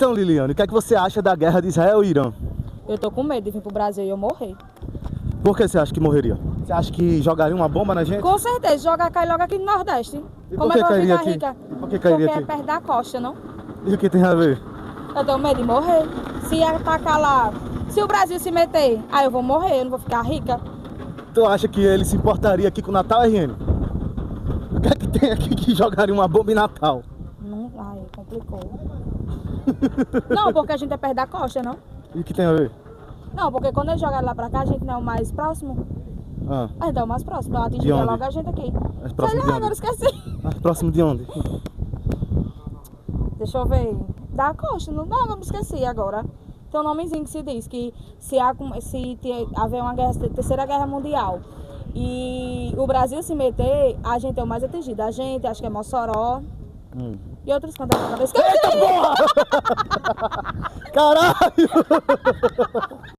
Então, Liliane, o que é que você acha da guerra de Israel e Irã? Eu tô com medo de vir pro Brasil e eu morrer. Por que você acha que morreria? Você acha que jogaria uma bomba na gente? Com certeza, cai logo aqui no Nordeste. E Como por que é que eu vou cairia ficar aqui? rica? Por que cairia Porque aqui? é perto da costa, não? E o que tem a ver? Eu tenho medo de morrer. Se atacar lá, se o Brasil se meter, aí eu vou morrer, eu não vou ficar rica. Tu acha que ele se importaria aqui com o Natal, RN? O que é que tem aqui que jogaria uma bomba em Natal? Não, ai, complicou. Não, porque a gente é perto da costa, não? E o que tem a ver? Não, porque quando eles jogaram lá pra cá, a gente não é o mais próximo. Ah, A gente é o mais próximo, então De atingiria onde? logo a gente aqui. mais próximo Sei de lá, onde? agora esqueci. Mais próximo de onde? Deixa eu ver. Da costa, não me esqueci agora. Tem um nomezinho que se diz que se haver uma guerra, terceira guerra mundial e o Brasil se meter, a gente é o mais atingido. A gente, acho que é Mossoró e outros cantos da cabeça. Eita porra! Caralho!